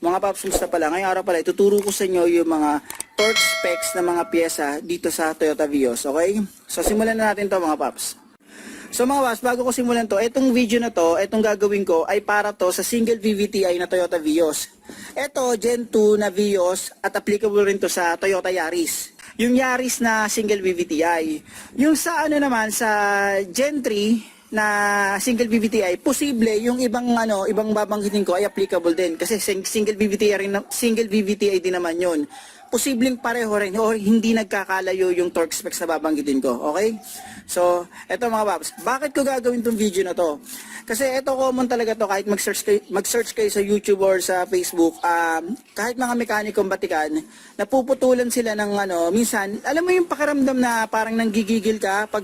Mga paps, musta pala? Ngayong araw pala, ituturo ko sa inyo yung mga torque specs ng mga pyesa dito sa Toyota Vios, okay? So, simulan na natin to mga paps. So mga paps, bago ko simulan to, itong video na to, itong gagawin ko ay para to sa single VVTi na Toyota Vios. Ito, Gen 2 na Vios at applicable rin to sa Toyota Yaris. Yung Yaris na single VVTi. Yung sa ano naman, sa Gen 3, na single VVTi, posible yung ibang babanggitin ko ay applicable din kasi single VVTi din naman yun. Posibleng pareho rin o hindi nagkakalayo yung torque specs na babanggitin ko, okay? So, eto mga paps, bakit ko gagawin tong video na to? Kasi eto common talaga to kahit mag-search kayo sa YouTube or sa Facebook, kahit mga mekanikong batikan, napuputulan sila ng minsan, alam mo yung pakiramdam na parang nanggigigil ka pag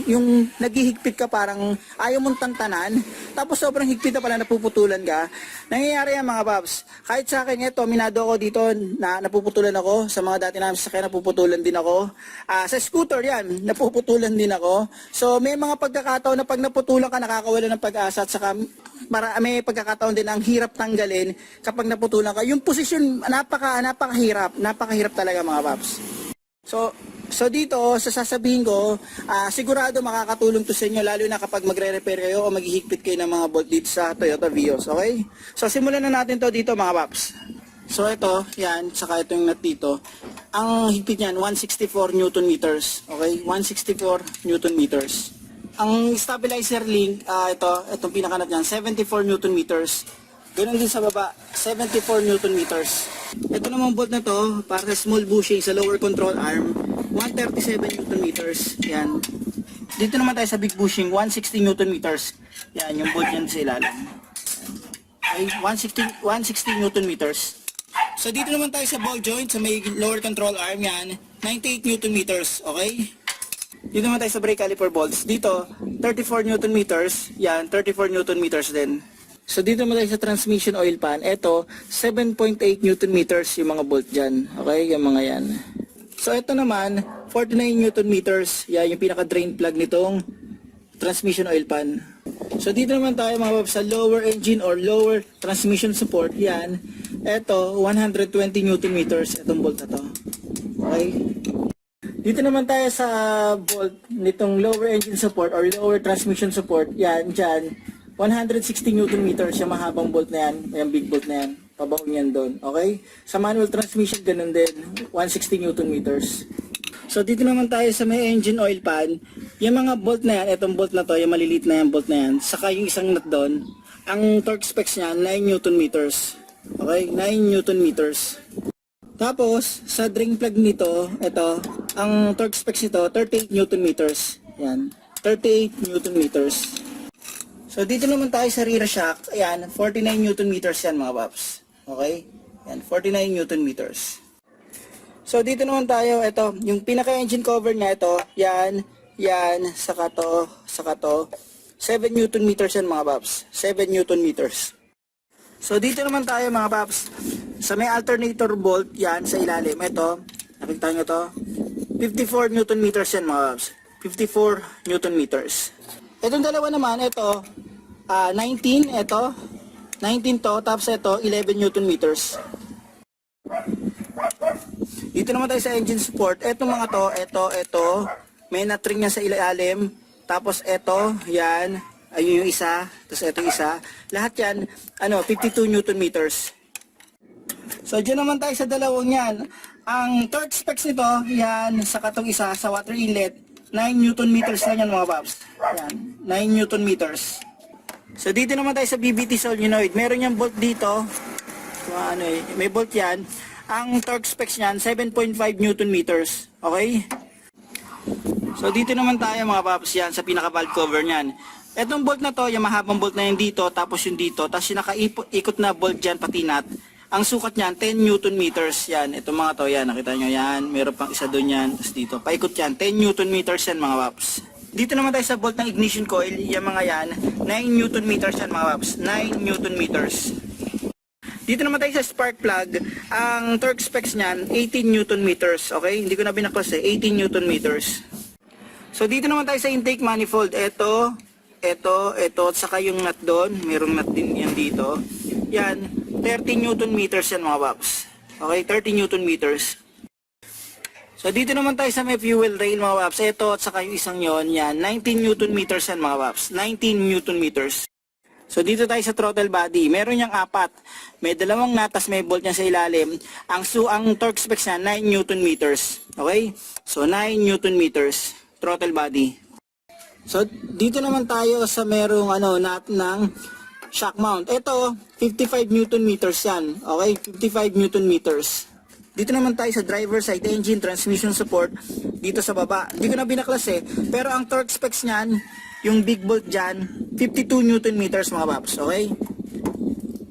yung naghihigpit ka parang ayaw mong tantanan, tapos sobrang higpit na pala napuputulan ka. Nangyayari yan mga paps. Kahit sa akin ito, minado ako dito na napuputulan ako, sa mga dati namin sasakyan napuputulan din ako. Sa scooter yan, napuputulan din ako. So may mga pagkakataon na pag naputulan ka, nakakawala ng pag-asa at saka may pagkakataon din ang hirap tanggalin kapag naputulan ka. Yung posisyon napakahirap talaga mga paps. So dito, sa sasabihin ko, sigurado makakatulong to sa inyo lalo na kapag magre-repair kayo o maghihigpit kayo ng mga bolt dito sa Toyota Vios, okay? So simulan na natin to dito mga paps. So ito, yan, saka itong nut dito. Ang higpit niyan, 164 Newton meters, okay? 164 Newton meters. Ang stabilizer link, itong pinakanat niyan, 74 Newton meters. Ganun din sa baba, 74 Newton meters. Ito namang bolt na to, para sa small bushing sa lower control arm, 137 Newton meters. Yan. Dito naman tayo sa big bushing, 160 Newton meters. Yan, yung bolt niyan sa ilalim. Okay, 160 Newton meters. So dito naman tayo sa ball joint, sa may lower control arm yan, 98 Newton meters, okay? Dito naman tayo sa brake caliper bolts, dito 34 Newton meters, yan, 34 Newton meters din. So dito naman tayo sa transmission oil pan, eto 7.8 Newton meters yung mga bolt dyan, okay? Yung mga yan. So ito naman, 49 Newton meters, yan yung pinaka drain plug nitong transmission oil pan. So dito naman tayo mga paps sa lower engine or lower transmission support, yan. Ito, 120 Newton meters, itong bolt na to. Okay? Dito naman tayo sa bolt nitong lower engine support or lower transmission support, yan, dyan. 160 Newton meters, yung mahabang bolt na yan, yung big bolt na yan. Pabaon yan doon, okay? Sa manual transmission, ganun din, 160 Newton meters. So dito naman tayo sa may engine oil pan, yung mga bolt na yan, itong bolt na to, yung maliliit na yan bolt na yan, saka yung isang nut doon, ang torque specs niya, 9 Newton meters. Okay, 9 Newton meters. Tapos, sa drain plug nito, ito, ang torque specs nito, 38 Newton meters. Yan, 38 Newton meters. So dito naman tayo sa rear shock, ayan, 49 Newton meters yan mga paps. Okay, yan, 49 Newton meters. So dito naman tayo, ito, yung pinaka-engine cover niya, ito, yan, saka to, 7 Newton meters yan mga paps, 7 Newton meters. So dito naman tayo mga paps, sa may alternator bolt, yan, sa ilalim, ito, nakikita nyo to, 54 Newton meters yan mga paps, 54 Newton meters. Itong dalawa naman, ito, 19, ito, 19 to, tapos ito, 11 Newton meters. Dito naman tayo sa engine support. Etong mga to, ito, may nut ring niya sa ilalim. Tapos ito, yan, ayun yung isa, tapos ito isa. Lahat yan, 52 Newton meters. So, dyan naman tayo sa dalawang yan. Ang torque specs nito, yan, sa katong isa, sa water inlet, 9 Newton meters lang yan mga paps. Yan, 9 Newton meters. So, dito naman tayo sa BBT solenoid. Meron yung bolt dito. So, may bolt yan. Ang torque specs niyan, 7.5 Newton meters. Okay? So, dito naman tayo mga paps yan sa pinaka-valve cover niyan. Etong bolt na to, yung mahabang bolt na yung dito, tapos yung dito, tapos yung nakaikot na bolt dyan, pati nut. Ang sukat niyan, 10 Newton meters. Yan, itong mga to, yan, nakita nyo yan. Meron pang isa doon yan, tapos dito. Paikot yan, 10 Newton meters yan mga paps. Dito naman tayo sa bolt ng ignition coil, yung mga yan, 9 Newton meters yan mga paps. 9 Newton meters. Dito naman tayo sa spark plug, ang torque specs niyan, 18 Newton meters. Okay, hindi ko na binaklas 18 Newton meters. So dito naman tayo sa intake manifold, ito, at saka yung nut doon, merong nut din yan dito. Yan, 30 Newton meters yan mga paps. Okay, 30 Newton meters. So dito naman tayo sa may fuel rail mga paps. Ito at saka yung isang yon, yan, 19 Newton meters yan mga paps. 19 Newton meters. So dito tayo sa throttle body. Meron niyang apat. May dalawang natas, may bolt niya sa ilalim. Ang torque specs niya 9 Newton meters. Okay? So 9 Newton meters throttle body. So dito naman tayo sa merong nut ng shock mount. Ito 55 Newton meters yan. Okay? 55 Newton meters. Dito naman tayo sa driver side, engine, transmission support, dito sa baba. Hindi ko na binaklas pero ang torque specs niyan, yung big bolt dyan, 52 Newton meters mga paps, okay?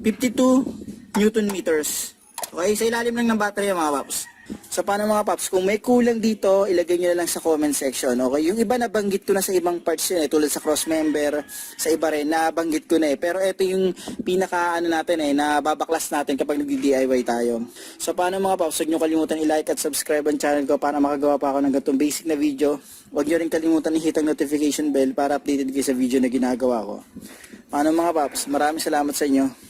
52 Newton meters. Okay, sa ilalim lang ng battery mga paps. So paano mga paps, kung may kulang dito, ilagay nyo na lang sa comment section, okay? Yung iba nabanggit ko na sa ibang parts yun tulad sa cross member, sa iba rin, nabanggit ko na pero ito yung pinaka natin nababaklas natin kapag nag-DIY tayo. So paano mga paps, huwag nyo kalimutan i-like at subscribe ang channel ko para makagawa pa ako ng ganitong basic na video. Huwag nyo rin kalimutan i-hit ang notification bell para updated kayo sa video na ginagawa ko. Paano mga paps, maraming salamat sa inyo.